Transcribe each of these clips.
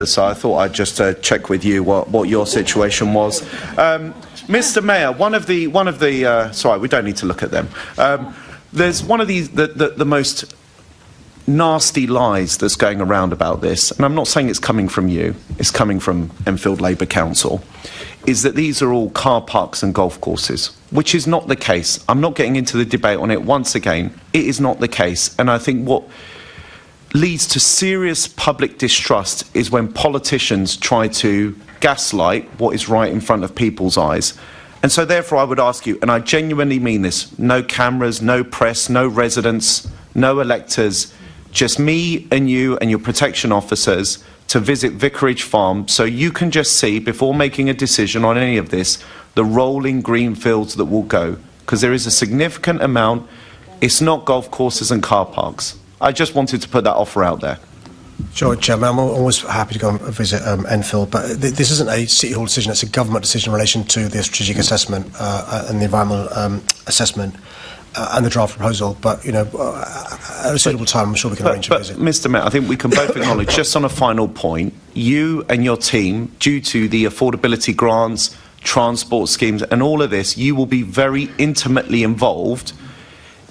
So I thought I'd just check with you what your situation was. Mr. Mayor, one of the sorry, we don't need to look at them. There's one of the most nasty lies that's going around about this, and I'm not saying it's coming from you, it's coming from Enfield Labour Council, is that these are all car parks and golf courses, which is not the case. I'm not getting into the debate on it once again. It is not the case, and I think what leads to serious public distrust is when politicians try to gaslight what is right in front of people's eyes. And so therefore I would ask you, and I genuinely mean this, no cameras, no press, no residents, no electors, just me and you and your protection officers to visit Vicarage Farm so you can just see, before making a decision on any of this, the rolling green fields that will go. Because there is a significant amount. It's not golf courses and car parks. I just wanted to put that offer out there. Sure, Chairman. I'm always happy to go and visit Enfield, but this isn't a City Hall decision, it's a government decision in relation to the strategic assessment and the environmental assessment and the draft proposal. But, you know, at a suitable time, I'm sure we can arrange a visit. Mr. Mayor, I think we can both acknowledge, just on a final point, you and your team, due to the affordability grants, transport schemes and all of this, you will be very intimately involved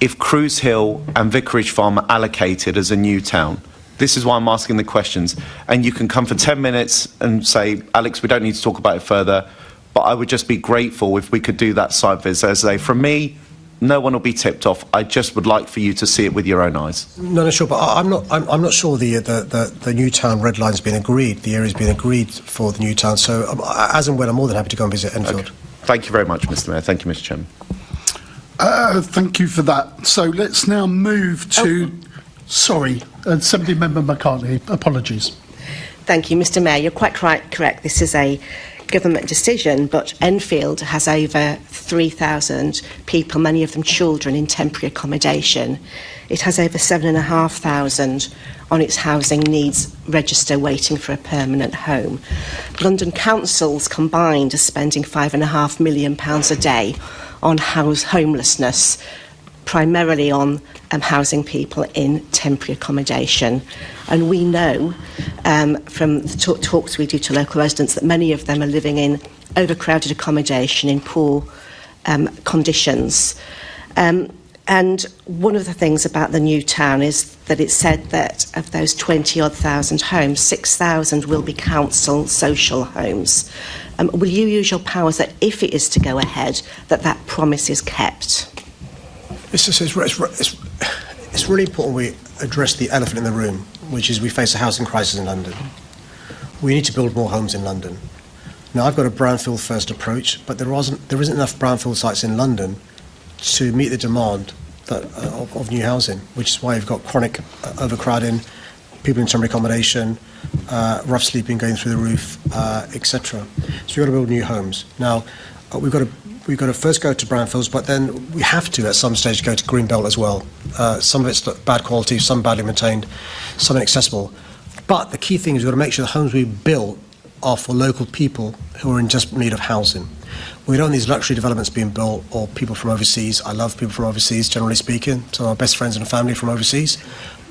if Cruise Hill and Vicarage Farm are allocated as a new town. This is why I'm asking the questions. And you can come for 10 minutes and say, Alex, we don't need to talk about it further, but I would just be grateful if we could do that site visit. As I say, from me, no one will be tipped off. I just would like for you to see it with your own eyes. No, sure, but I'm not sure the new town red line's been agreed. The area's been agreed for the new town. So as and when, I'm more than happy to go and visit Enfield. Okay. Thank you very much, Mr. Mayor. Thank you, Mr. Chairman. Thank you for that. So let's now move to... Sorry, Assembly Member McCartney. Apologies. Thank you, Mr. Mayor. You're quite correct. This is a government decision, but Enfield has over 3,000 people, many of them children, in temporary accommodation. It has over 7,500 on its housing needs register waiting for a permanent home. London councils combined are spending £5.5 million a day on homelessness, primarily on housing people in temporary accommodation. And we know from the talks we do to local residents that many of them are living in overcrowded accommodation in poor conditions. And one of the things about the new town is that it said that of those 20-odd thousand homes, 6,000 will be council social homes. Will you use your powers that if it is to go ahead, that promise is kept? It's really important we address the elephant in the room, which is we face a housing crisis in London. We need to build more homes in London. Now, I've got a brownfield first approach, but there isn't enough brownfield sites in London to meet the demand of new housing, which is why you've got chronic overcrowding, people in temporary accommodation, rough sleeping going through the roof, etc. So we've got to build new homes. Now, we've got to first go to brownfields, but then we have to, at some stage, go to greenbelt as well. Some of it's bad quality, some badly maintained, some inaccessible. But the key thing is we've got to make sure the homes we build are for local people who are in desperate need of housing. We don't need these luxury developments being built or people from overseas. I love people from overseas, generally speaking. Some of our best friends and family from overseas.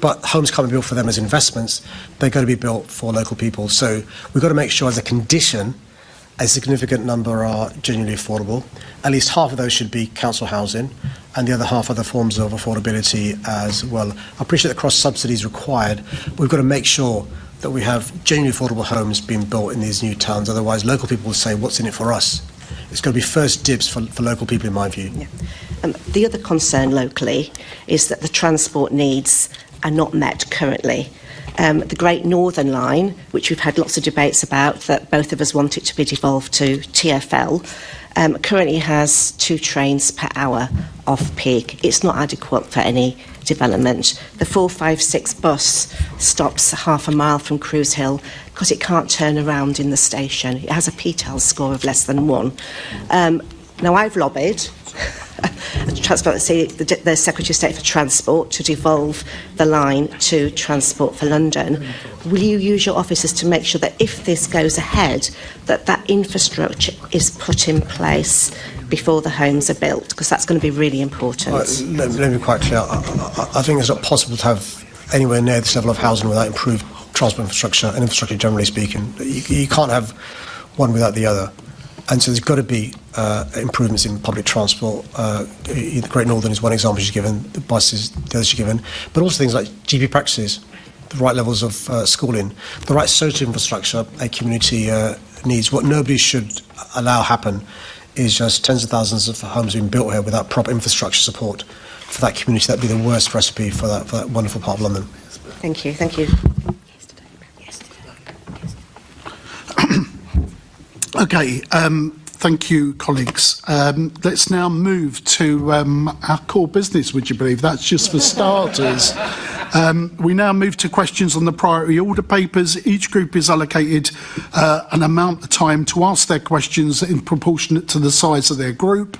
But homes can't be built for them as investments. They've got to be built for local people. So we've got to make sure as a condition a significant number are genuinely affordable. At least half of those should be council housing, and the other half other forms of affordability as well. I appreciate the cross-subsidy is required. We've got to make sure that we have genuinely affordable homes being built in these new towns. Otherwise, local people will say, what's in it for us? It's going to be first dibs for local people, in my view. Yeah. The other concern locally is that the transport needs are not met currently. The Great Northern Line, which we've had lots of debates about, that both of us want it to be devolved to TfL, currently has 2 trains per hour off-peak. It's not adequate for any development. The 456 bus stops half a mile from Cruise Hill because it can't turn around in the station. It has a PTEL score of less than 1. Now, I've lobbied the Secretary of State for Transport to devolve the line to Transport for London. Will you use your officers to make sure that if this goes ahead, that infrastructure is put in place before the homes are built? Because that's going to be really important. Let me be quite clear. I think it's not possible to have anywhere near this level of housing without improved transport infrastructure and infrastructure generally speaking. You can't have one without the other. And so there's got to be improvements in public transport. The Great Northern is one example she's given, the buses, the others she's given, but also things like GP practices, the right levels of schooling, the right social infrastructure a community needs. What nobody should allow happen is just tens of thousands of homes being built here without proper infrastructure support for that community. That'd be the worst recipe for that wonderful part of London. Thank you. Thank you. Okay, thank you, colleagues. Let's now move to our core business, would you believe? That's just for starters. We now move to questions on the priority order papers. Each group is allocated an amount of time to ask their questions in proportionate to the size of their group.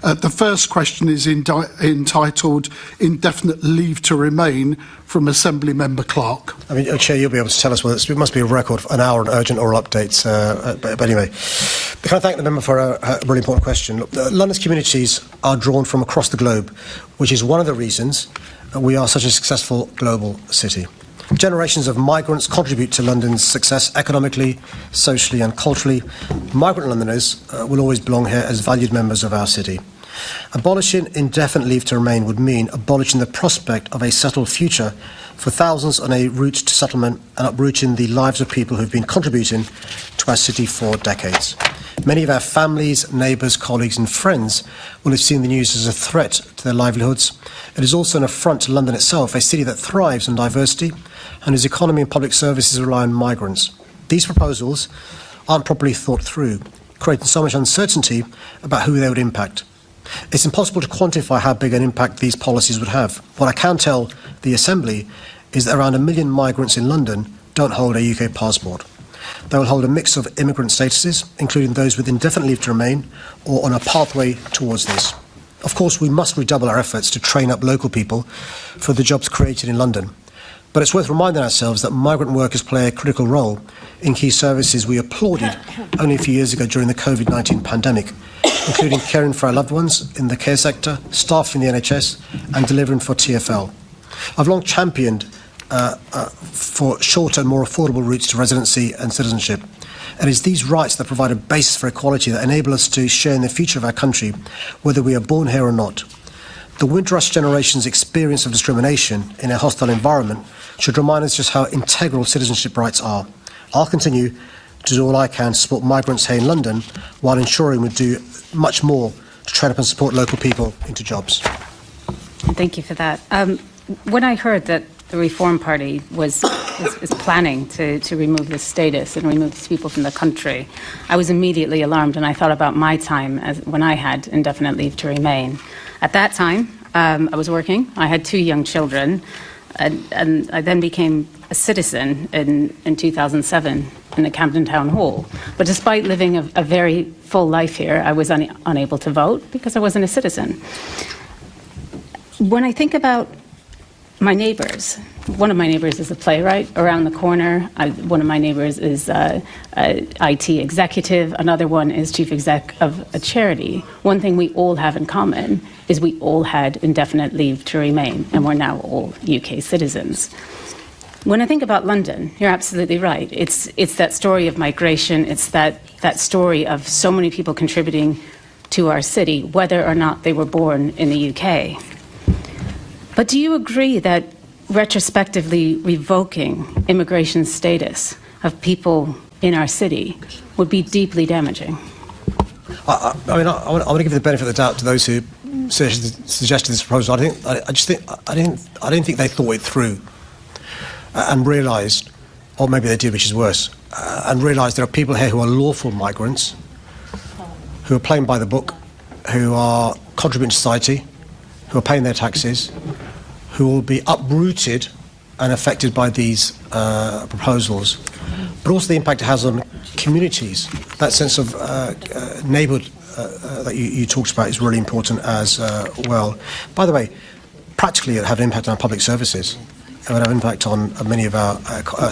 The first question is entitled Indefinite Leave to Remain from Assembly Member Clark. I mean, Chair, you'll be able to tell us whether it must be a record for an hour on urgent oral updates. But anyway, can I thank the member for a really important question. Look, London's communities are drawn from across the globe, which is one of the reasons we are such a successful global city. Generations of migrants contribute to London's success economically, socially and culturally. Migrant Londoners will always belong here as valued members of our city. Abolishing indefinite leave to remain would mean abolishing the prospect of a settled future for thousands on a route to settlement and uprooting the lives of people who've been contributing to our city for decades. Many of our families, neighbours, colleagues and friends will have seen the news as a threat to their livelihoods. It is also an affront to London itself, a city that thrives on diversity and whose economy and public services rely on migrants. These proposals aren't properly thought through, creating so much uncertainty about who they would impact. It's impossible to quantify how big an impact these policies would have. What I can tell the Assembly is that around 1 million migrants in London don't hold a UK passport. They will hold a mix of immigrant statuses, including those with indefinite leave to remain or on a pathway towards this. Of course, we must redouble our efforts to train up local people for the jobs created in London. But it's worth reminding ourselves that migrant workers play a critical role in key services we applauded only a few years ago during the COVID-19 pandemic, including caring for our loved ones in the care sector, staffing the NHS and delivering for TfL. I've long championed for shorter and more affordable routes to residency and citizenship. It is these rights that provide a basis for equality that enable us to share in the future of our country, whether we are born here or not. The Windrush generation's experience of discrimination in a hostile environment should remind us just how integral citizenship rights are. I'll continue to do all I can to support migrants here in London while ensuring we do much more to train up and support local people into jobs. Thank you for that. When I heard that the Reform Party is planning to remove this status and remove these people from the country, I was immediately alarmed, and I thought about my time when I had indefinite leave to remain. At that time, I was working. I had 2 young children, and I then became a citizen in 2007 in the Camden Town Hall. But despite living a very full life here, I was unable to vote because I wasn't a citizen. When I think about my neighbours, one of my neighbours is a playwright around the corner. One of my neighbours is an IT executive. Another one is chief exec of a charity. One thing we all have in common is we all had indefinite leave to remain, and we're now all UK citizens. When I think about London, you're absolutely right. It's that story of migration. It's that story of so many people contributing to our city, whether or not they were born in the UK. But do you agree that retrospectively revoking immigration status of people in our city would be deeply damaging? I want to give the benefit of the doubt to those who suggested this proposal. I didn't think they thought it through and realised, or maybe they did, which is worse, and realised there are people here who are lawful migrants, who are playing by the book, who are contributing to society, who are paying their taxes, who will be uprooted and affected by these proposals, but also the impact it has on communities. That sense of neighbourhood that you talked about is really important as well. By the way, practically it will have an impact on our public services. It will have an impact on many of our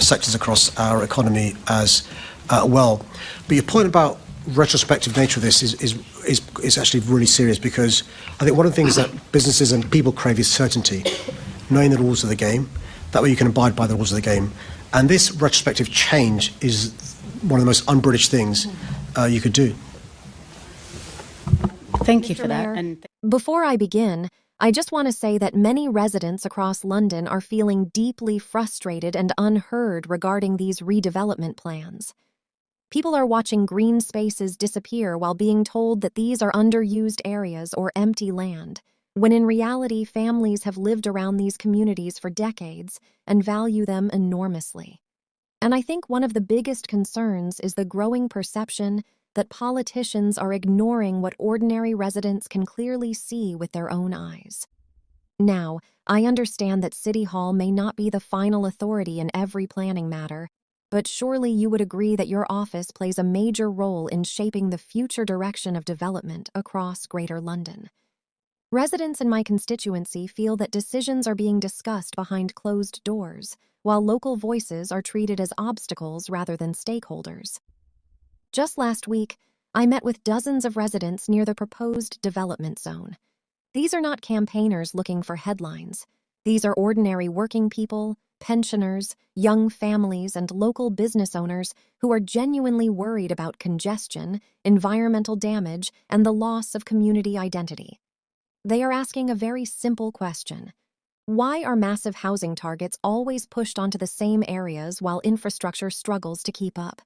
sectors across our economy as well. But your point about retrospective nature of this is actually really serious, because I think one of the things that businesses and people crave is certainty, knowing the rules of the game. That way you can abide by the rules of the game. And this retrospective change is one of the most un-British things you could do. Thank you Mr. for that. Mayor, And before I begin, I just want to say that many residents across London are feeling deeply frustrated and unheard regarding these redevelopment plans. People are watching green spaces disappear while being told that these are underused areas or empty land, when in reality families have lived around these communities for decades and value them enormously. And I think one of the biggest concerns is the growing perception that politicians are ignoring what ordinary residents can clearly see with their own eyes. Now, I understand that City Hall may not be the final authority in every planning matter, but surely you would agree that your office plays a major role in shaping the future direction of development across Greater London. Residents in my constituency feel that decisions are being discussed behind closed doors, while local voices are treated as obstacles rather than stakeholders. Just last week, I met with dozens of residents near the proposed development zone. These are not campaigners looking for headlines. These are ordinary working people, pensioners, young families, and local business owners who are genuinely worried about congestion, environmental damage, and the loss of community identity. They are asking a very simple question. Why are massive housing targets always pushed onto the same areas while infrastructure struggles to keep up?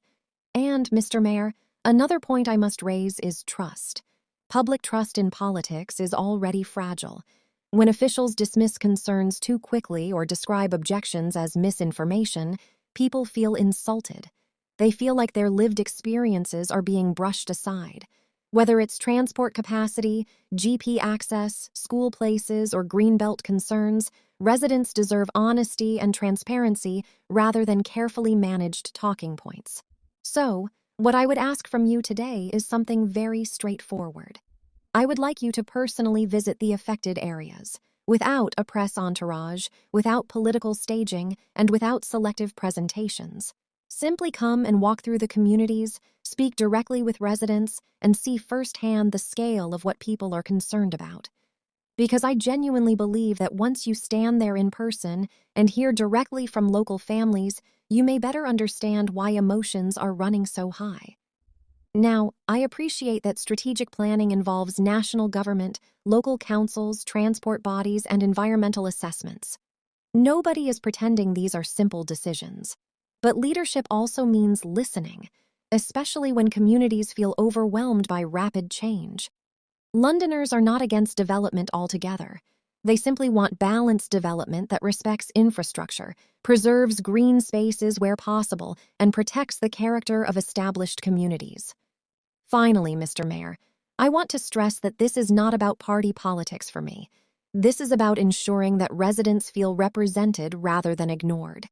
And, Mr. Mayor, another point I must raise is trust. Public trust in politics is already fragile. When officials dismiss concerns too quickly or describe objections as misinformation, people feel insulted. They feel like their lived experiences are being brushed aside. Whether it's transport capacity, GP access, school places, or greenbelt concerns, residents deserve honesty and transparency rather than carefully managed talking points. So, what I would ask from you today is something very straightforward. I would like you to personally visit the affected areas, without a press entourage, without political staging, and without selective presentations. Simply come and walk through the communities, speak directly with residents, and see firsthand the scale of what people are concerned about. Because I genuinely believe that once you stand there in person and hear directly from local families, you may better understand why emotions are running so high. Now, I appreciate that strategic planning involves national government, local councils, transport bodies, and environmental assessments. Nobody is pretending these are simple decisions. But leadership also means listening, especially when communities feel overwhelmed by rapid change. Londoners are not against development altogether. They simply want balanced development that respects infrastructure, preserves green spaces where possible, and protects the character of established communities. Finally, Mr. Mayor, I want to stress that this is not about party politics for me. This is about ensuring that residents feel represented rather than ignored.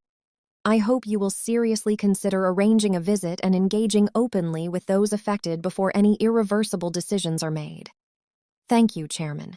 I hope you will seriously consider arranging a visit and engaging openly with those affected before any irreversible decisions are made. Thank you, Chairman.